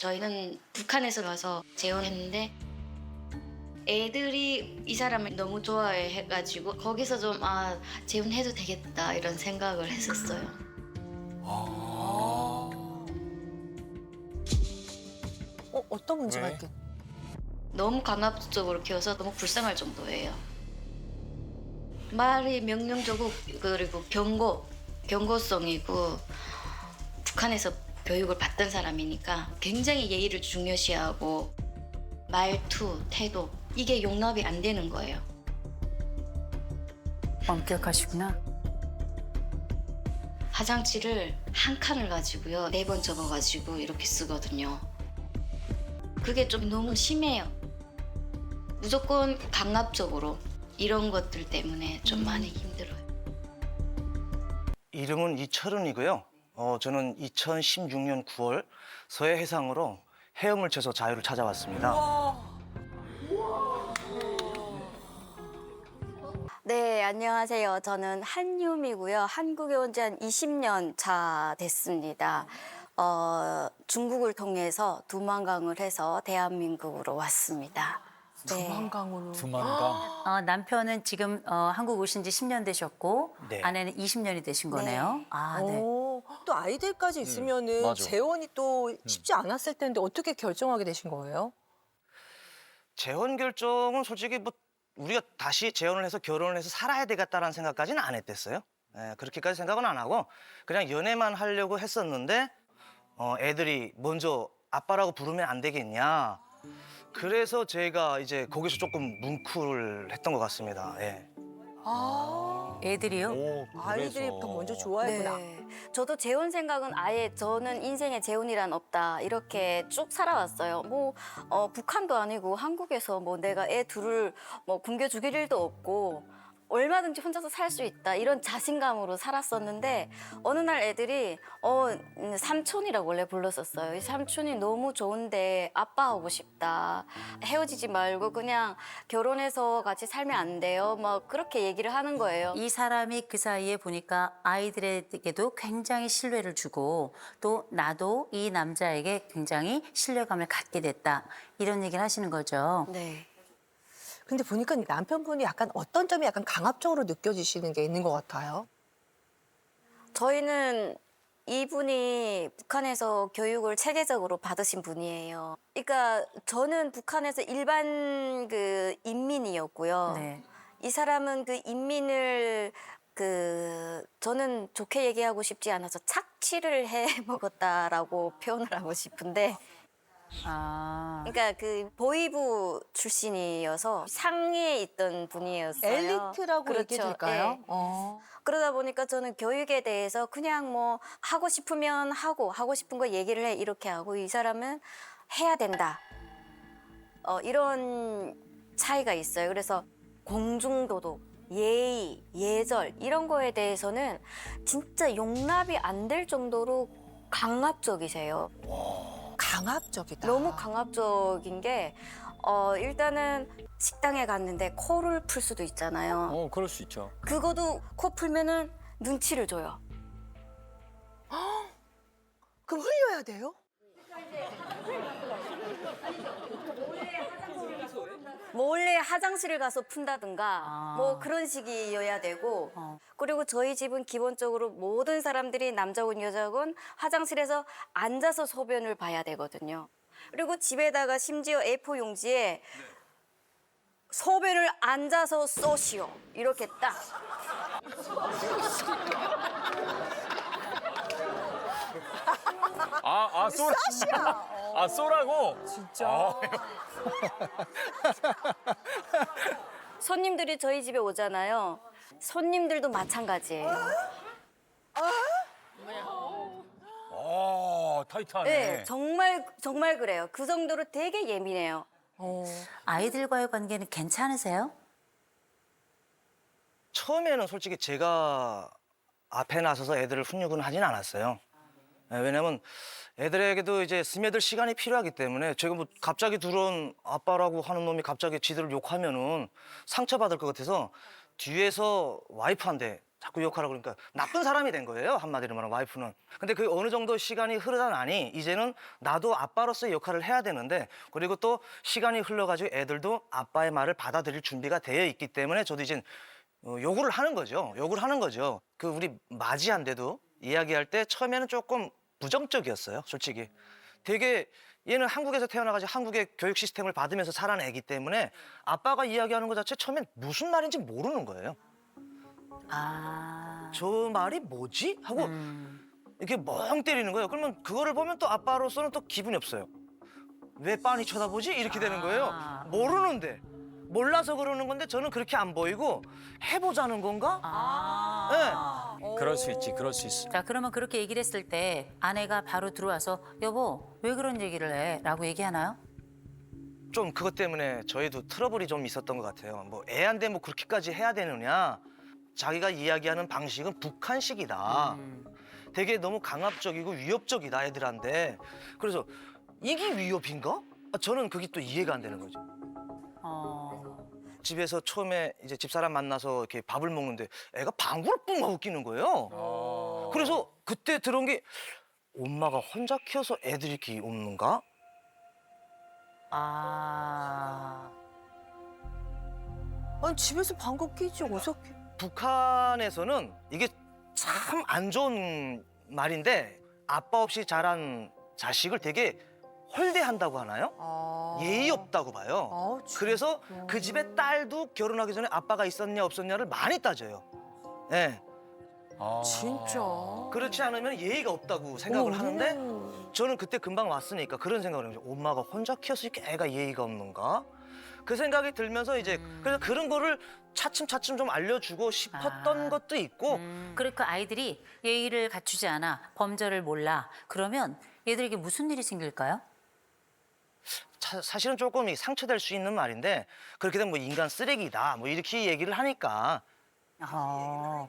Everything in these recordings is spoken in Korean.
저희는 북한에서 가서 재혼했는데 애들이 이 사람을 너무 좋아해가지고 거기서 좀 재혼해도 되겠다 이런 생각을 했었어요. 어떤 문제가 왜? 있겠? 너무 강압적으로 키워서 너무 불쌍할 정도예요. 말이 명령적이고 그리고 경고성이고 북한에서 교육을 받던 사람이니까 굉장히 예의를 중요시하고 말투, 태도 이게 용납이 안 되는 거예요. 엄격하시구나. 화장지를 한 칸을 가지고요. 4번 접어가지고 이렇게 쓰거든요. 그게 좀 너무 심해요. 무조건 강압적으로 이런 것들 때문에 좀 많이 힘들어요. 이름은 이철은이고요. 저는 2016년 9월 서해 해상으로 헤엄을 쳐서 자유를 찾아왔습니다. 네, 안녕하세요. 저는 한유미고요. 한국에 온 지 한 20년 차 됐습니다. 중국을 통해서 두만강을 해서 대한민국으로 왔습니다. 네. 두만강으로. 두만강. 남편은 지금 한국 오신 지 10년 되셨고 네. 아내는 20년이 되신 거네요. 네. 네. 또 아이들까지 있으면은 맞아. 재혼이 또 쉽지 않았을 텐데 어떻게 결정하게 되신 거예요? 재혼 결정은 솔직히 뭐 우리가 다시 재혼을 해서 결혼을 해서 살아야 되겠다라는 생각까지는 안 했댔어요. 그렇게까지 생각은 안 하고 그냥 연애만 하려고 했었는데 애들이 먼저 아빠라고 부르면 안 되겠냐. 그래서 제가 이제 거기서 조금 뭉클했던 것 같습니다. 예. 애들이요? 오, 아이들이 그래서. 더 먼저 좋아했구나. 네. 저도 재혼 생각은 아예 저는 인생에 재혼이란 없다 이렇게 쭉 살아왔어요. 북한도 아니고 한국에서 내가 애 둘을 굶겨 죽일 일도 없고 얼마든지 혼자서 살 수 있다 이런 자신감으로 살았었는데 어느 날 애들이 삼촌이라고 원래 불렀었어요. 이 삼촌이 너무 좋은데 아빠하고 싶다. 헤어지지 말고 그냥 결혼해서 같이 살면 안 돼요. 그렇게 얘기를 하는 거예요. 이 사람이 그 사이에 보니까 아이들에게도 굉장히 신뢰를 주고 또 나도 이 남자에게 굉장히 신뢰감을 갖게 됐다. 이런 얘기를 하시는 거죠. 네. 근데 보니까 남편분이 약간 어떤 점이 약간 강압적으로 느껴지시는 게 있는 것 같아요. 저희는 이분이 북한에서 교육을 체계적으로 받으신 분이에요. 그러니까 저는 북한에서 일반 인민이었고요. 네. 이 사람은 그 인민을 저는 좋게 얘기하고 싶지 않아서 착취를 해 먹었다라고 표현을 하고 싶은데 그러니까 보위부 출신이어서 상위에 있던 분이었어요. 엘리트라고 그렇죠. 얘기 될까요? 예. 그러다 보니까 저는 교육에 대해서 그냥 하고 싶으면 하고 싶은 거 얘기를 해 이렇게 하고 이 사람은 해야 된다. 이런 차이가 있어요. 그래서 공중도덕, 예의, 예절 이런 거에 대해서는 진짜 용납이 안 될 정도로 강압적이세요. 강압적이다. 너무 강압적인 게 일단은 식당에 갔는데 코를 풀 수도 있잖아요. 그럴 수 있죠. 그거도 코 풀면은 눈치를 줘요. 그럼 흘려야 돼요? 몰래 화장실을 가서 푼다든가 그런 식이어야 되고 그리고 저희 집은 기본적으로 모든 사람들이 남자건 여자건 화장실에서 앉아서 소변을 봐야 되거든요. 그리고 집에다가 심지어 A4 용지에 소변을 앉아서 쏘시오 이렇게 딱. 쏘라. 쏘라고? 진짜. 손님들이 저희 집에 오잖아요. 손님들도 마찬가지예요. 타이트하네. 네, 정말 그래요. 그 정도로 되게 예민해요. 아이들과의 관계는 괜찮으세요? 처음에는 솔직히 제가 앞에 나서서 애들을 훈육은 하진 않았어요. 왜냐면 애들에게도 이제 스며들 시간이 필요하기 때문에 제가 갑자기 들어온 아빠라고 하는 놈이 갑자기 지들을 욕하면은 상처받을 것 같아서 뒤에서 와이프한테 자꾸 욕하라고 그러니까 나쁜 사람이 된 거예요. 한마디로 말하면 와이프는. 근데 그 어느 정도 시간이 흐르다 나니 이제는 나도 아빠로서의 역할을 해야 되는데 그리고 또 시간이 흘러가지고 애들도 아빠의 말을 받아들일 준비가 되어 있기 때문에 저도 이제 요구를 하는 거죠. 요구를 하는 거죠. 그 우리 맞이한데도 이야기할 때 처음에는 조금 부정적이었어요. 솔직히. 되게 얘는 한국에서 태어나가지고 한국의 교육 시스템을 받으면서 자란 애기 때문에 아빠가 이야기하는 것 자체 처음엔 무슨 말인지 모르는 거예요. 아. 저 말이 뭐지? 하고 이렇게 멍 때리는 거예요. 그러면 그거를 보면 또 아빠로서는 또 기분이 없어요. 왜 빤히 쳐다보지? 이렇게 되는 거예요. 아. 모르는데. 몰라서 그러는 건데 저는 그렇게 안 보이고 해보자는 건가? 아. 네. 그럴 수 있지, 그럴 수 있어. 자, 그러면 그렇게 얘기를 했을 때 아내가 바로 들어와서 여보, 왜 그런 얘기를 해? 라고 얘기하나요? 좀 그것 때문에 저희도 트러블이 좀 있었던 것 같아요. 뭐 애한테 뭐 그렇게까지 해야 되느냐? 자기가 이야기하는 방식은 북한식이다. 되게 너무 강압적이고 위협적이다 애들한테. 그래서 이게 위협인가? 저는 그게 또 이해가 안 되는 거죠. 집에서 처음에 이제 집사람 만나서 이렇게 밥을 먹는데 애가 방구를 뿜어 웃기는 거예요. 그래서 그때 들은 게 엄마가 혼자 키워서 애들이 이렇게 웃는가? 아. 아니 집에서 방귀 끼지 어떻게? 북한에서는 이게 참 안 좋은 말인데 아빠 없이 자란 자식을 되게 홀대한다고 하나요? 예의 없다고 봐요. 그래서 그 집의 딸도 결혼하기 전에 아빠가 있었냐 없었냐를 많이 따져요. 예. 진짜. 그렇지 않으면 예의가 없다고 생각을 하는데 저는 그때 금방 왔으니까 그런 생각을 해요. 엄마가 혼자 키워서 이렇게 애가 예의가 없는가? 그 생각이 들면서 이제 그래서 그런 거를 차츰차츰 좀 알려주고 싶었던 것도 있고 그리고 그 아이들이 예의를 갖추지 않아, 범절을 몰라. 그러면 얘들에게 무슨 일이 생길까요? 사실은 조금 상처될 수 있는 말인데 그렇게 되면 뭐 인간 쓰레기다 뭐 이렇게 얘기를 하니까 아.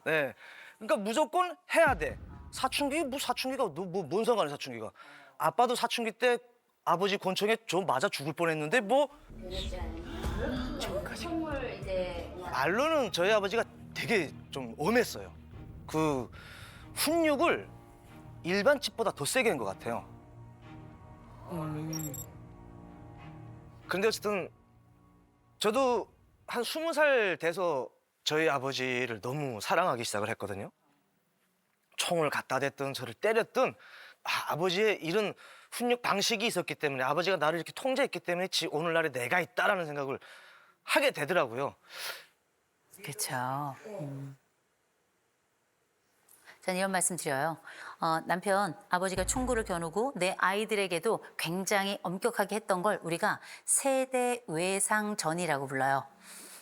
네. 그러니까 무조건 해야 돼. 사춘기 뭐 사춘기가 뭔 상관이야 사춘기가. 아빠도 사춘기 때 아버지 권총에 좀 맞아 죽을 뻔했는데 뭐 말로는 저희 아버지가 되게 좀 엄했어요. 그 훈육을 일반 집보다 더 세게 한 것 같아요. 근데 어쨌든 저도 한 20살 돼서 저희 아버지를 너무 사랑하기 시작을 했거든요. 총을 갖다 댔든 저를 때렸든 아버지의 이런 훈육 방식이 있었기 때문에 아버지가 나를 이렇게 통제했기 때문에 오늘날에 내가 있다라는 생각을 하게 되더라고요. 그렇죠. 저는 이런 말씀 드려요. 남편, 아버지가 총구를 겨누고 내 아이들에게도 굉장히 엄격하게 했던 걸 우리가 세대 외상전이라고 불러요.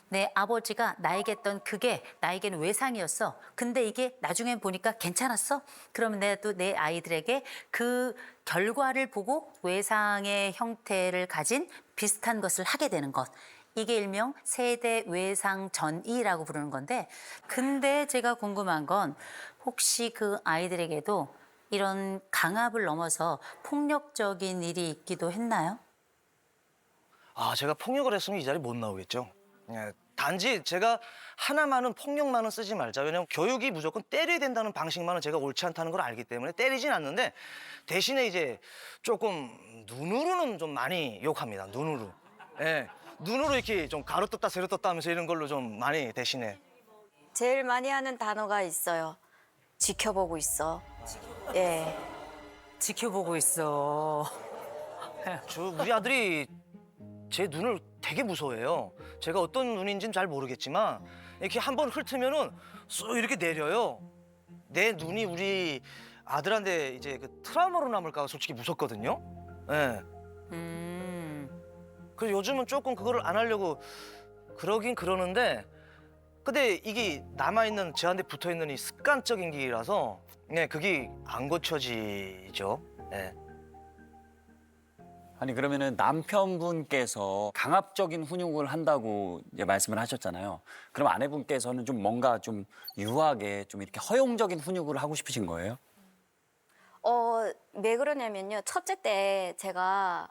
내 아버지가 나에게 했던 그게 나에게는 외상이었어. 근데 이게 나중에 보니까 괜찮았어? 그러면 내가 또 내 아이들에게 그 결과를 보고 외상의 형태를 가진 비슷한 것을 하게 되는 것. 이게 일명 세대 외상전이라고 부르는 건데 근데 제가 궁금한 건 혹시 그 아이들에게도 이런 강압을 넘어서 폭력적인 일이 있기도 했나요? 제가 폭력을 했으면 이 자리 못 나오겠죠. 예, 단지 제가 하나만은 폭력만은 쓰지 말자. 왜냐면 교육이 무조건 때려야 된다는 방식만은 제가 옳지 않다는 걸 알기 때문에 때리진 않는데 대신에 이제 조금 눈으로는 좀 많이 욕합니다. 눈으로. 예, 눈으로 이렇게 좀 가로떴다 세로떴다 하면서 이런 걸로 좀 많이 대신에. 제일 많이 하는 단어가 있어요. 지켜보고 있어. 예. 지켜보고 있어. 우리 아들이 제 눈을 되게 무서워해요. 제가 어떤 눈인지는 잘 모르겠지만 이렇게 한번 훑으면은 쏙 이렇게 내려요. 내 눈이 우리 아들한테 이제 그 트라우마로 남을까 봐 솔직히 무섭거든요. 예. 그래서 요즘은 조금 그거를 안 하려고 그러긴 그러는데 근데 이게 남아있는 저한테 붙어있는 이 습관적인 기라서 그게 안 고쳐지죠. 예. 아니 그러면은 남편분께서 강압적인 훈육을 한다고 이제 말씀을 하셨잖아요. 그럼 아내분께서는 좀 뭔가 좀 유하게 좀 이렇게 허용적인 훈육을 하고 싶으신 거예요? 왜 그러냐면요. 첫째 때 제가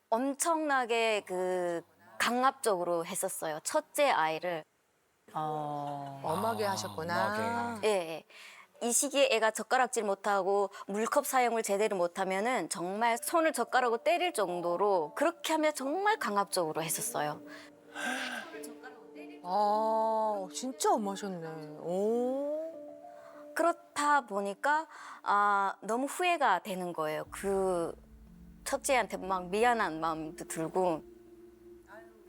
엄청나게 강압적으로 했었어요. 첫째 아이를. 엄하게 하셨구나. 엄하게. 예. 이 시기에 애가 젓가락질 못하고 물컵 사용을 제대로 못하면은 정말 손을 젓가락으로 때릴 정도로 그렇게 하면 정말 강압적으로 했었어요. 아, 진짜 엄하셨네. 오. 그렇다 보니까 너무 후회가 되는 거예요. 그 첫째한테 막 미안한 마음도 들고.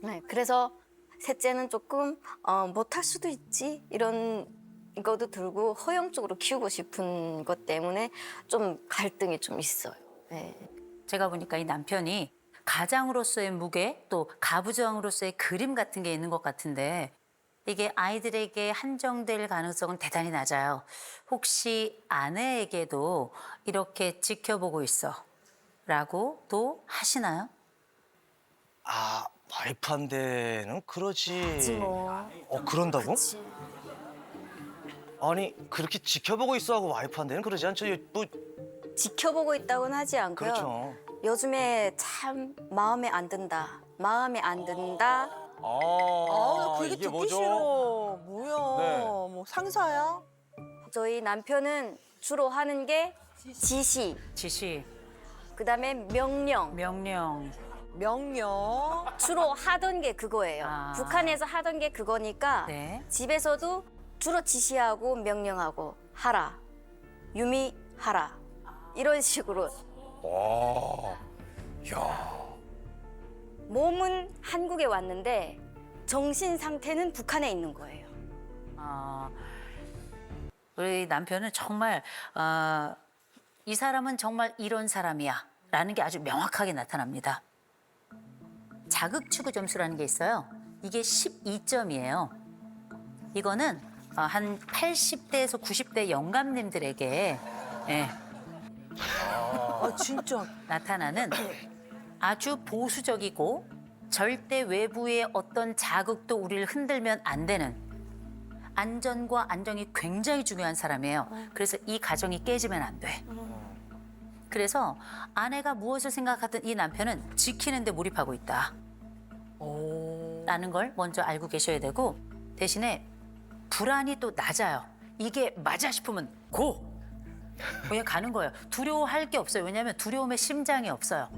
네, 그래서 셋째는 조금 못할 수도 있지 이런 것도 들고 허용적으로 키우고 싶은 것 때문에 좀 갈등이 좀 있어요. 네. 제가 보니까 이 남편이 가장으로서의 무게 또 가부장으로서의 그림 같은 게 있는 것 같은데 이게 아이들에게 한정될 가능성은 대단히 낮아요. 혹시 아내에게도 이렇게 지켜보고 있어 라고 또 하시나요? 아, 와이프한테는 그러지. 뭐. 그런다고? 그치. 아니, 그렇게 지켜보고 있어 하고 와이프한테는 그러지 않죠? 뭐, 지켜보고 있다고는 하지 않고요. 그렇죠. 요즘에 참 마음에 안 든다. 마음에 안 든다. 나 그게 이게 듣기 뭐죠? 싫어. 뭐야? 네. 뭐 상사야? 저희 남편은 주로 하는 게 지시, 지시, 그다음에 명령. 명령. 명령. 주로 하던 게 그거예요. 아. 북한에서 하던 게 그거니까 네. 집에서도 주로 지시하고 명령하고 하라. 유미 하라. 이런 식으로. 와. 야. 몸은 한국에 왔는데 정신 상태는 북한에 있는 거예요. 우리 남편은 정말 이 사람은 정말 이런 사람이야 라는 게 아주 명확하게 나타납니다. 자극추구 점수라는 게 있어요. 이게 12점이에요. 이거는 한 80대에서 90대 영감님들에게 진짜. 나타나는 아주 보수적이고 절대 외부의 어떤 자극도 우리를 흔들면 안 되는 안전과 안정이 굉장히 중요한 사람이에요. 그래서 이 가정이 깨지면 안 돼. 그래서 아내가 무엇을 생각하든 이 남편은 지키는 데 몰입하고 있다. 라는 걸 먼저 알고 계셔야 되고 대신에 불안이 또 낮아요. 이게 맞아 싶으면 고! 그냥 가는 거예요. 두려워할 게 없어요. 왜냐하면 두려움에 심장이 없어요.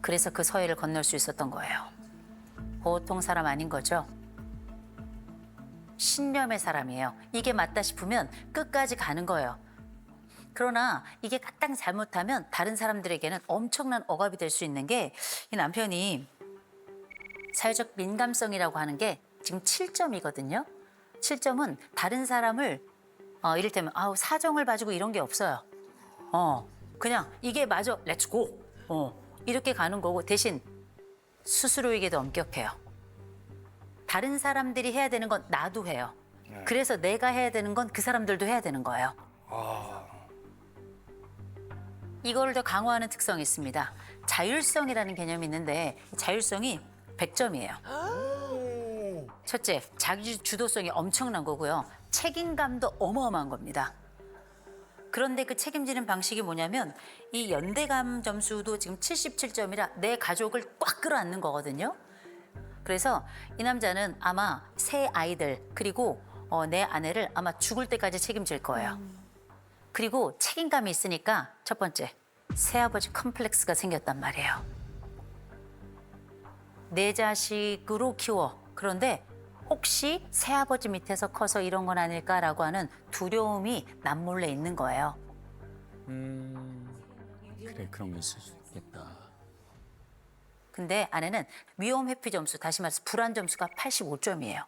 그래서 그 서해를 건널 수 있었던 거예요. 보통 사람 아닌 거죠. 신념의 사람이에요. 이게 맞다 싶으면 끝까지 가는 거예요. 그러나 이게 딱 잘못하면 다른 사람들에게는 엄청난 억압이 될 수 있는 게 이 남편이 사회적 민감성이라고 하는 게 지금 7점이거든요. 7점은 다른 사람을 이를테면 사정을 봐주고 이런 게 없어요. 그냥 이게 맞아, 렛츠고. 이렇게 가는 거고 대신 스스로에게도 엄격해요. 다른 사람들이 해야 되는 건 나도 해요. 그래서 내가 해야 되는 건 그 사람들도 해야 되는 거예요. 이거를 더 강화하는 특성이 있습니다. 자율성이라는 개념이 있는데 자율성이 100점이에요. 첫째, 자기 주도성이 엄청난 거고요. 책임감도 어마어마한 겁니다. 그런데 그 책임지는 방식이 뭐냐면 이 연대감 점수도 지금 77점이라 내 가족을 꽉 끌어안는 거거든요. 그래서 이 남자는 아마 새 아이들 그리고 내 아내를 아마 죽을 때까지 책임질 거예요. 그리고 책임감이 있으니까 첫 번째, 새아버지 컴플렉스가 생겼단 말이에요. 내 자식으로 키워. 그런데 혹시 새아버지 밑에서 커서 이런 건 아닐까라고 하는 두려움이 남몰래 있는 거예요. 그래, 그런 게 있을 수 있겠다. 근데 아내는 위험 회피 점수, 다시 말해서 불안 점수가 85점이에요.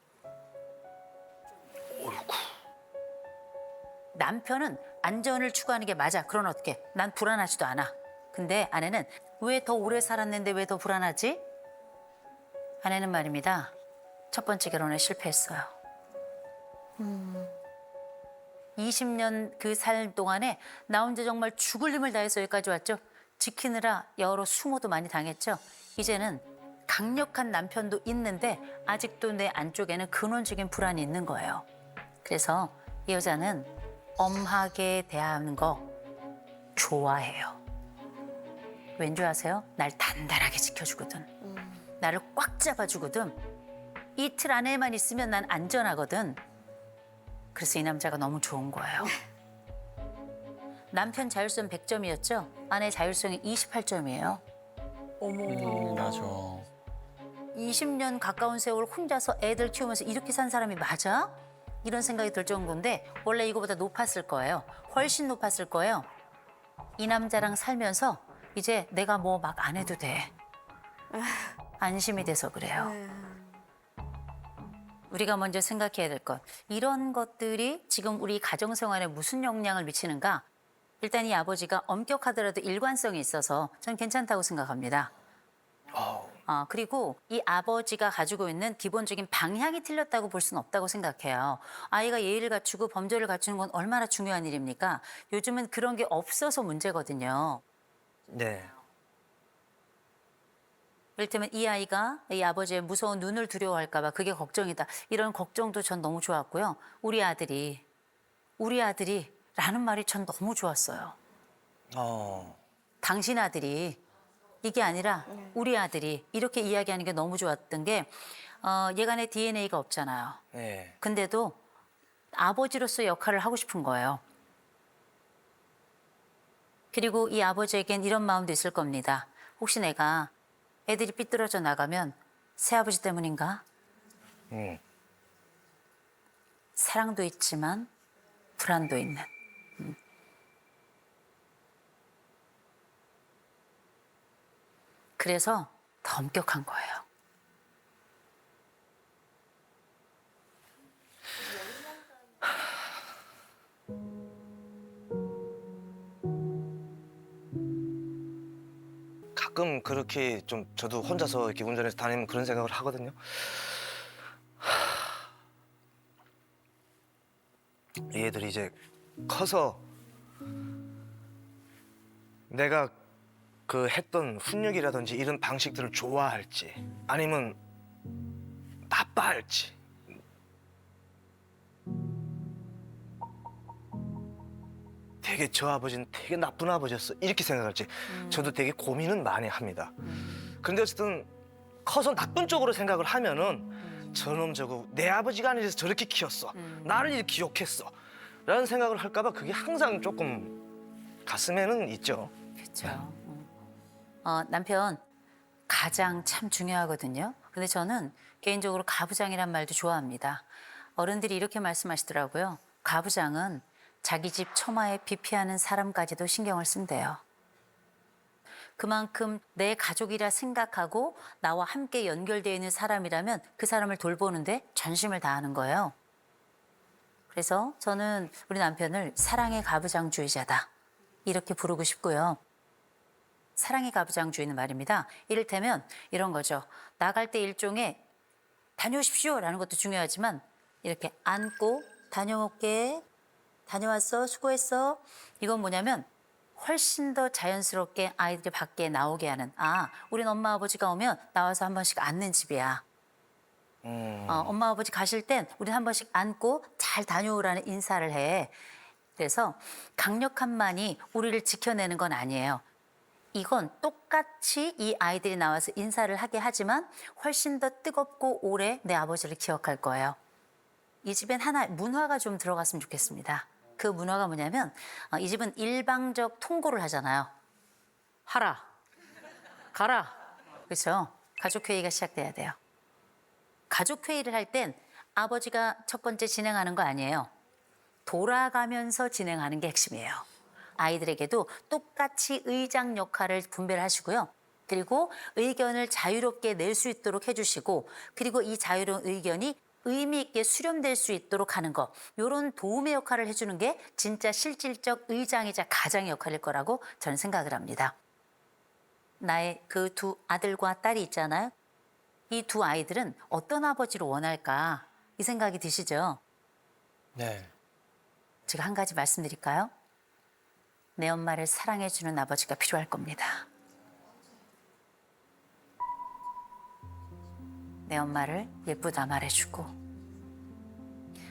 남편은 안전을 추구하는 게 맞아. 그럼 어떡해? 난 불안하지도 않아. 근데 아내는 왜 더 오래 살았는데 왜 더 불안하지? 아내는 말입니다. 첫 번째 결혼에 실패했어요. 20년 그 살 동안에 나 혼자 정말 죽을 힘을 다해서 여기까지 왔죠. 지키느라 여러 수모도 많이 당했죠. 이제는 강력한 남편도 있는데 아직도 내 안쪽에는 근원적인 불안이 있는 거예요. 그래서 이 여자는 엄하게 대하는 거 좋아해요. 왠 줄 아세요? 날 단단하게 지켜주거든. 나를 꽉 잡아주거든. 이 틀 안에만 있으면 난 안전하거든. 그래서 이 남자가 너무 좋은 거예요. 남편 자율성 100점이었죠? 아내 자율성이 28점이에요. 어머. 맞아. 20년 가까운 세월 혼자서 애들 키우면서 이렇게 산 사람이 맞아? 이런 생각이 들 정도인데 원래 이거보다 높았을 거예요. 훨씬 높았을 거예요. 이 남자랑 살면서 이제 내가 뭐 막 안 해도 돼. 안심이 돼서 그래요. 우리가 먼저 생각해야 될 것. 이런 것들이 지금 우리 가정생활에 무슨 영향을 미치는가? 일단 이 아버지가 엄격하더라도 일관성이 있어서 전 괜찮다고 생각합니다. 그리고 이 아버지가 가지고 있는 기본적인 방향이 틀렸다고 볼 수는 없다고 생각해요. 아이가 예의를 갖추고 범죄를 갖추는 건 얼마나 중요한 일입니까? 요즘은 그런 게 없어서 문제거든요. 네. 이를테면 이 아이가 이 아버지의 무서운 눈을 두려워할까 봐 그게 걱정이다. 이런 걱정도 전 너무 좋았고요. 우리 아들이라는 말이 전 너무 좋았어요. 당신 아들이 이게 아니라 우리 아들이 이렇게 이야기하는 게 너무 좋았던 게 얘가 내 DNA가 없잖아요. 네. 근데도 아버지로서의 역할을 하고 싶은 거예요. 그리고 이 아버지에겐 이런 마음도 있을 겁니다. 혹시 내가 애들이 삐뚤어져 나가면 새아버지 때문인가? 사랑도 있지만 불안도 있는. 그래서 더 엄격한 거예요. 가끔 그렇게 좀 저도 혼자서 이렇게 운전해서 다니면 그런 생각을 하거든요. 이 애들이 이제 커서 내가 그 했던 훈육이라든지 이런 방식들을 좋아할지 아니면 나빠할지 되게 저 아버지는 되게 나쁜 아버지였어 이렇게 생각할지 저도 되게 고민은 많이 합니다. 그런데 어쨌든 커서 나쁜 쪽으로 생각을 하면은 저놈 저거 내 아버지가 아니라서 저렇게 키웠어 나를 이렇게 기억했어 라는 생각을 할까 봐 그게 항상 조금 가슴에는 있죠. 그렇죠. 남편 가장 참 중요하거든요. 근데 저는 개인적으로 가부장이란 말도 좋아합니다. 어른들이 이렇게 말씀하시더라고요. 가부장은 자기 집 처마에 비 피하는 사람까지도 신경을 쓴대요. 그만큼 내 가족이라 생각하고 나와 함께 연결되어 있는 사람이라면 그 사람을 돌보는데 전심을 다하는 거예요. 그래서 저는 우리 남편을 사랑의 가부장주의자다. 이렇게 부르고 싶고요. 사랑의 가부장주의는 말입니다. 이를테면 이런 거죠. 나갈 때 일종의 다녀오십시오라는 것도 중요하지만 이렇게 안고 다녀올게. 다녀왔어. 수고했어. 이건 뭐냐면 훨씬 더 자연스럽게 아이들이 밖에 나오게 하는 우린 엄마 아버지가 오면 나와서 한 번씩 앉는 집이야. 엄마 아버지 가실 땐 우린 한 번씩 안고 잘 다녀오라는 인사를 해. 그래서 강력함만이 우리를 지켜내는 건 아니에요. 이건 똑같이 이 아이들이 나와서 인사를 하게 하지만 훨씬 더 뜨겁고 오래 내 아버지를 기억할 거예요. 이 집엔 하나 문화가 좀 들어갔으면 좋겠습니다. 그 문화가 뭐냐면 이 집은 일방적 통고를 하잖아요. 하라, 가라. 그렇죠? 가족회의가 시작돼야 돼요. 가족회의를 할 땐 아버지가 첫 번째 진행하는 거 아니에요. 돌아가면서 진행하는 게 핵심이에요. 아이들에게도 똑같이 의장 역할을 분배를 하시고요. 그리고 의견을 자유롭게 낼 수 있도록 해주시고 그리고 이 자유로운 의견이 의미 있게 수렴될 수 있도록 하는 것. 이런 도움의 역할을 해주는 게 진짜 실질적 의장이자 가장의 역할일 거라고 저는 생각을 합니다. 나의 그 두 아들과 딸이 있잖아요. 이 두 아이들은 어떤 아버지를 원할까? 이 생각이 드시죠? 네. 제가 한 가지 말씀드릴까요? 내 엄마를 사랑해주는 아버지가 필요할 겁니다. 내 엄마를 예쁘다 말해주고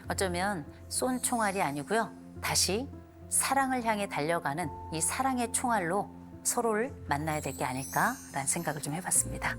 어쩌면 쏜 총알이 아니고요. 다시 사랑을 향해 달려가는 이 사랑의 총알로 서로를 만나야 될 게 아닐까라는 생각을 좀 해봤습니다.